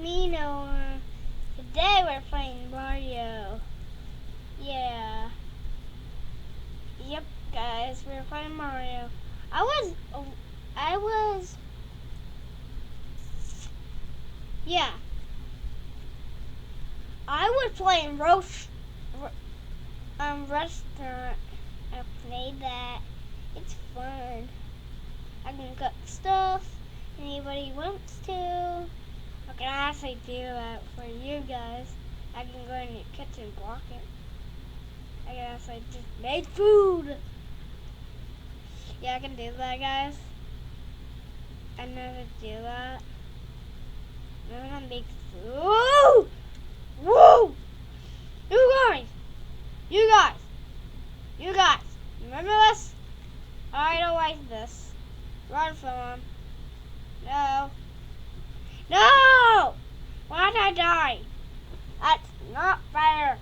me, Noah. Today we're playing Mario. Yeah. Yep, guys, we're playing Mario. Yeah. I was playing restaurant. I played that. It's fun. I can cook stuff. Anybody wants to. I can actually do that for you guys. I can go in your kitchen and block it. I can actually just make food. Yeah, I can do that, guys. I never do that. I'm gonna make food. Woo! You guys, remember this? I don't like this. Run from him. No! Why'd I die? That's not fair.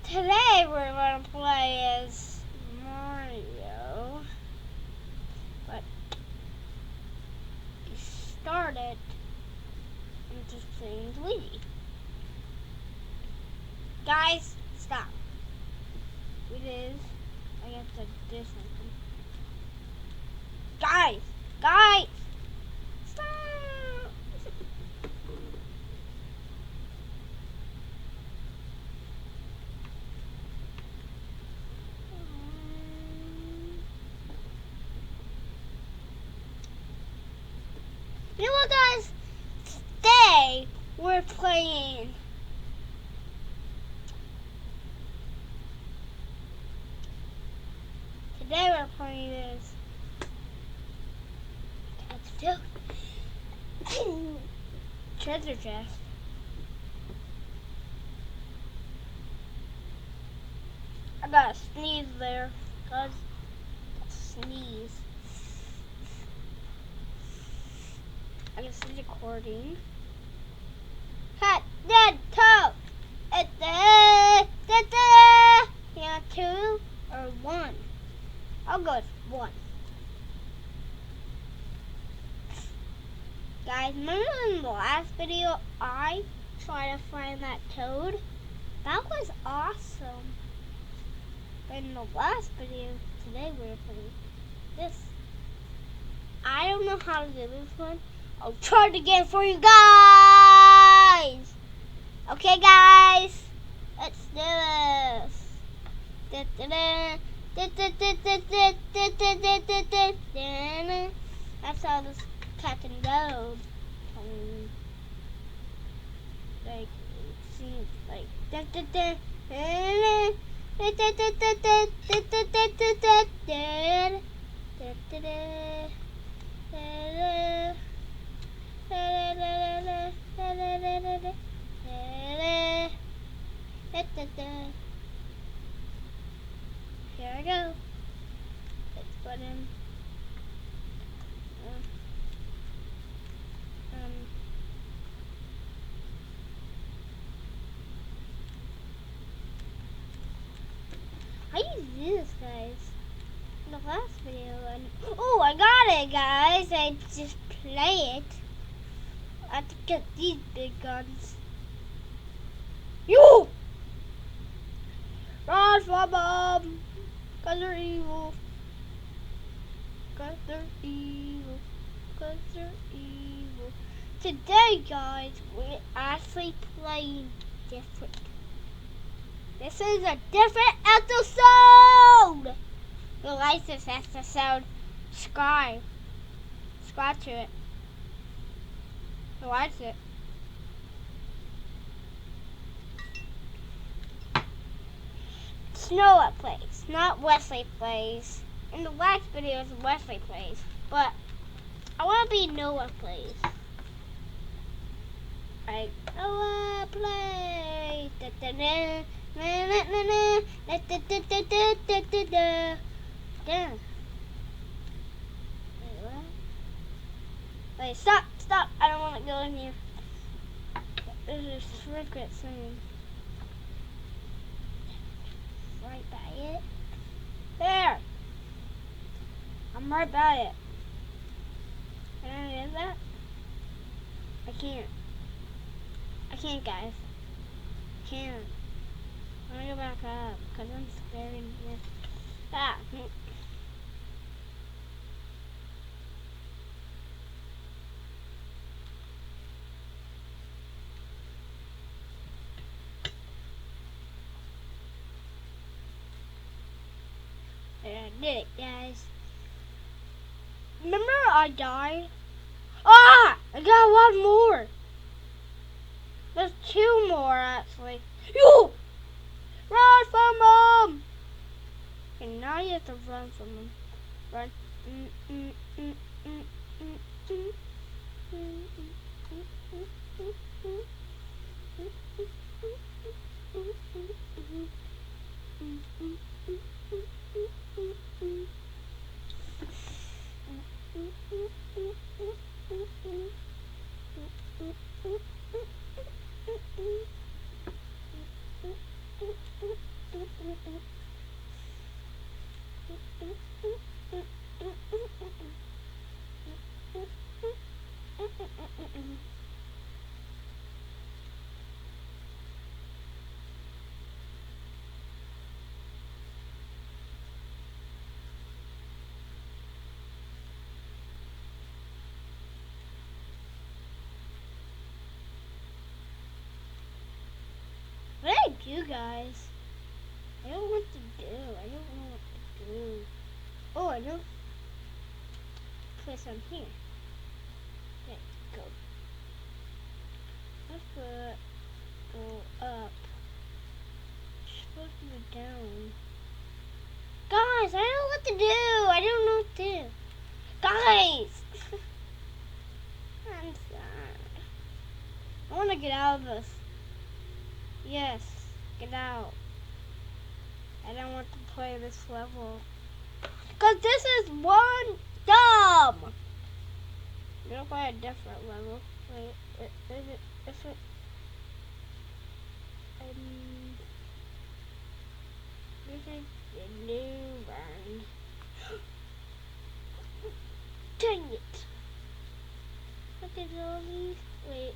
Today we're gonna play as Mario, but he started and just playing Luigi. Guys, stop. It is. I have to do something. Guys, stop. You know what, guys? Today we're playing. Today we're playing this. Treasure chest. I got a sneeze there. Sneeze. I guess it's recording. Hot dead toe. It's yeah, 2 or 1. I'll go with 1. Guys, remember in the last video I tried to find that toad? That was awesome. But in the last video, today we're playing this. I don't know how to do this one. I'll try it again for you guys. Okay, guys, let's do this. That's how this cat can go. Like, it seems like. Here I go. Let's put in. How do you do this, guys? In the last video, oh, I got it, guys. I just play it. I have to get these big guns. You! Run from them! Cause they're evil. Cause they're evil. Cause they're evil. Today, guys, we're actually playing different. This is a different episode! Who likes this episode? Subscribe to it. Who likes it? Noah plays, not Wesley plays. In the last video, it's Wesley plays, but I want to be Noah plays. Like Noah plays. Damn. Wait, stop! I don't want to go in here. There's a secret thing. Right by it. There! I'm right by it. Can I do that? I can't. I can't, guys. I can't. I want to go back up because I'm scared in here. Ah. I did it, guys. Remember I died? Ah! I got one more. There's two more, actually. You! Run from them! And now you have to run from them. Run. What did I do, guys? I don't know what to do. I don't know what to do. Oh, I know. Put some here. Okay, go. Let's go up. It's supposed to be down. Guys, I don't know what to do. I don't know what to do. Guys! I'm sad. I want to get out of this. Yes, get out. I don't want to play this level. Because this is one dumb. I'm going to play a different level. Wait, is it, this is the new one. Dang it. Look at all these. Wait,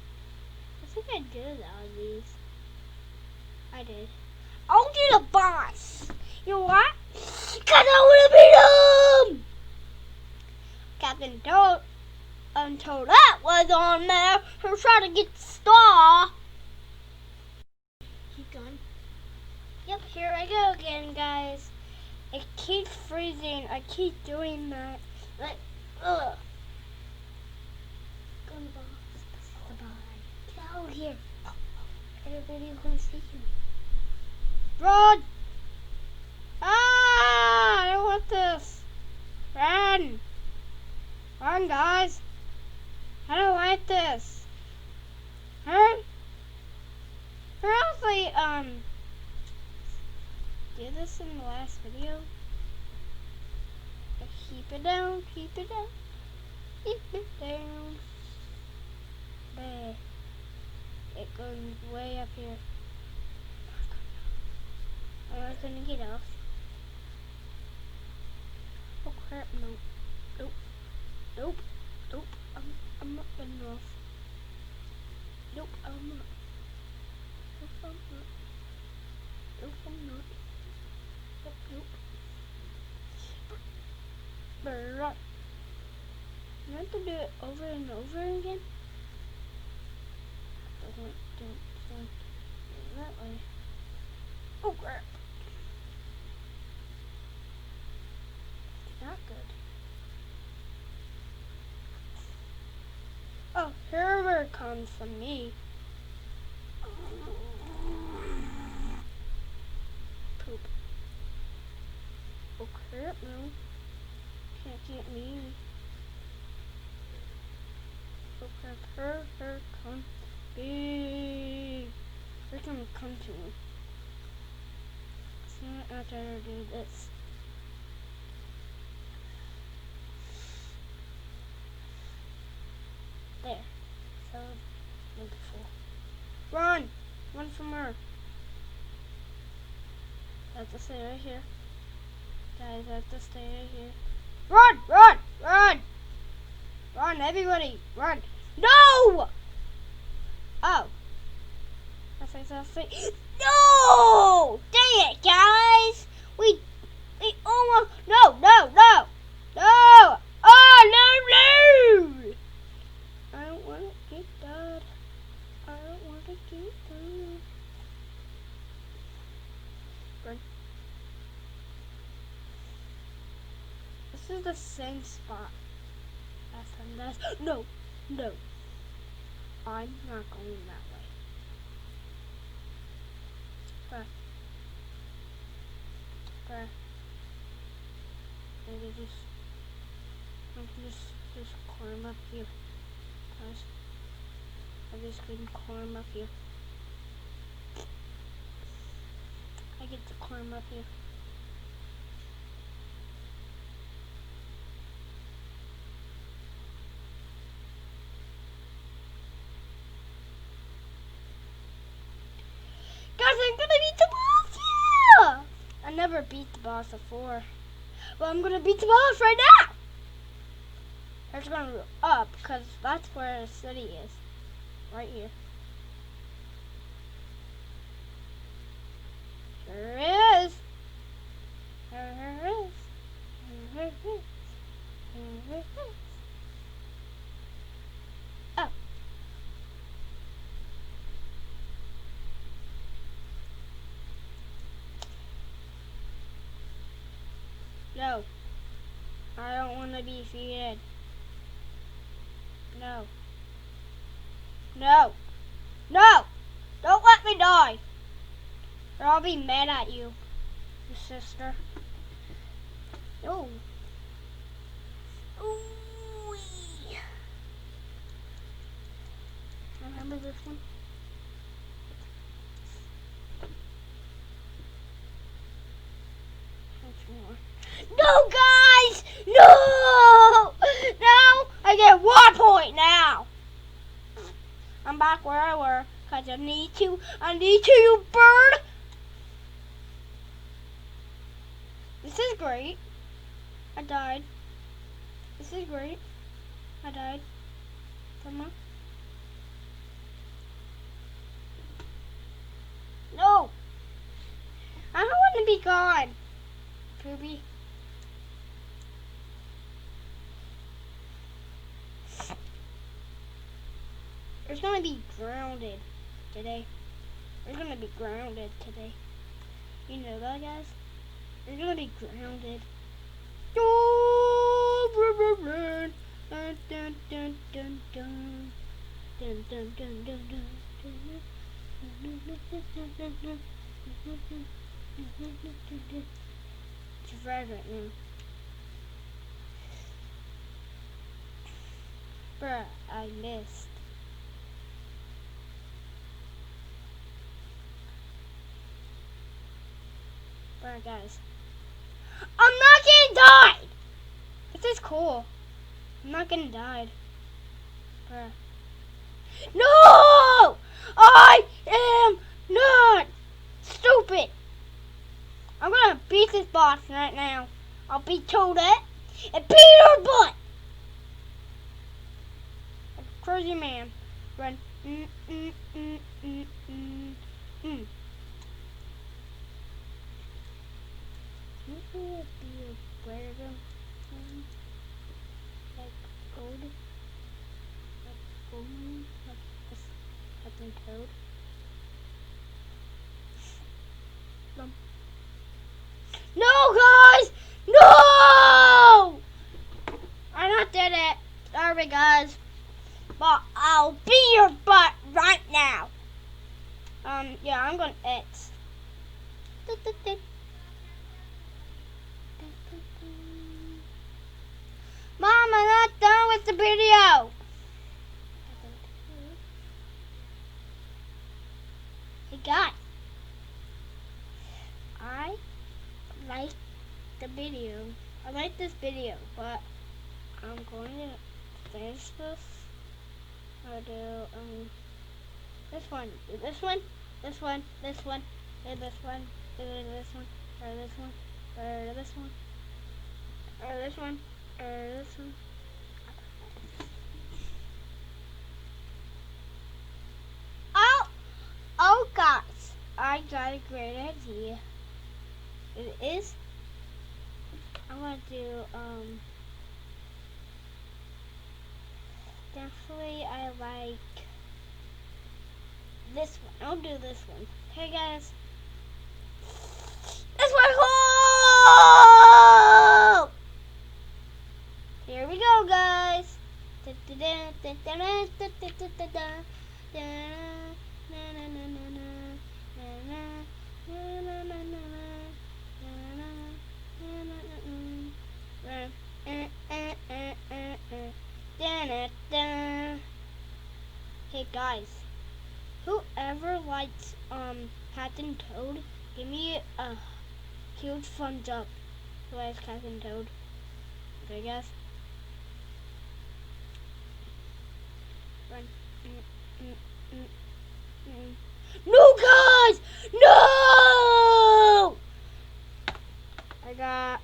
I think I did all these. I did. I'll do the boss. You know what? Because I want to beat him. Captain Toad, Toadette was on there. Her trying to get the star. Keep going. Yep, here I go again, guys. It keeps freezing. I keep doing that. Like, ugh. Go on the boss. Goodbye. Get out of here. Everybody's gonna see you. Run! Ah! I don't want this. Run! Run, guys! I don't like this. Hurry! Hurry! Did this in the last video. Keep it down, keep it down, keep it down. There. It goes way up here. I'm not gonna get off. Oh crap, no. Nope. Nope. Nope. I'm not getting off. Nope, I'm not. Nope, I'm not. Nope, I'm not. Nope, nope. Right. You have to do it over and over again? Don't that way. Oh crap. Not good. Oh, here it comes from me. Poop. Oh crap, no. Can't get me. Oh crap, her come. Big. They're gonna come to me. So after I do this. There. So wonderful. Run! Run from her. I have to stay right here. Guys, I have to stay right here. Run! Run! Run! Run, everybody! Run! No! As I say, no! Dang it, guys! We almost, no! Oh, no! I don't want to get done. I don't want to get done. Run. This is the same spot as from this. No. I'm not going that way. Bruh. Maybe I can just climb up here. Guys. I just can climb up here. I get to climb up here. Guys, I'm gonna beat the boss! Yeah! I never beat the boss before. But I'm gonna beat the boss right now! I'm just gonna go up, because that's where the city is. Right here. Sure is. Oh. No. I don't want to be defeated. No. Don't let me die. Or I'll be mad at you, sister. Oh. Ooh. Remember this one? No, guys! No! Now I get 1 point now. I'm back where I were, because I need to, you bird! This is great. I died. This is great. I died. Come on. No! I don't want to be gone. Poopy. We're gonna be grounded today. We're gonna be grounded today. You know that, guys? We're gonna be grounded. Dun dun dun dun dun. Dun dun dun dun dun. It's red right now. Bruh, I missed. Bruh, guys. I'm not getting died! This is cool. I'm not getting died. Bruh. No! I am not stupid. I'm gonna beat this boss right now. I'll beat Toadette and beat her butt. Crazy man. Run. You will be a better like gold. Like gold. Like this. Like in Toad. No, guys! No! I not did it. Sorry, guys. But I'll beat your butt right now. Yeah, I'm gonna X. Mom, I'm not done with the video. Hey, guys. I like the video. I like this video, but I'm going to finish this. I'll do this one, this one, this one, this one, and this one, and this one, or this one, or this one, or this one, or this one. Oh God. I got a great idea. It is. I'm gonna do definitely I like this one. I'll do this one. Okay, guys. It's my hole! Here we go, guys. Hey guys, whoever likes Captain Toad, give me a huge thumbs up. Who likes Captain Toad? Okay, guys. Run. No, guys! No! I got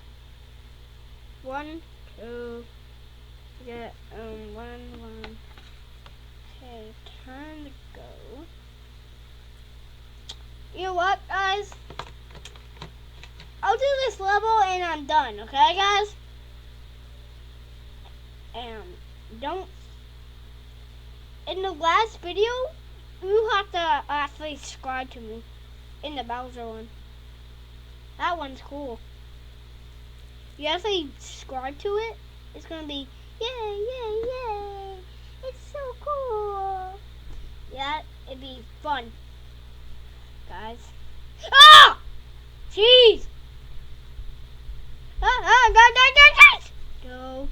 1, 2. Get 1. Okay, time to go. You know what, guys? I'll do this level and I'm done. Okay, guys? Don't. In the last video, you have to actually subscribe to me. In the Bowser one. That one's cool. You actually subscribe to it, it's gonna be yay, yay, yay. It's so cool. Yeah, it'd be fun. Guys. Ah! Jeez! Guys! No.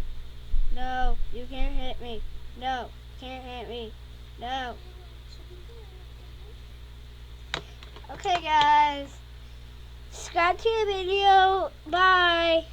No, you can't hit me. No, can't hit me. No. Okay, guys. Subscribe to the video. Bye.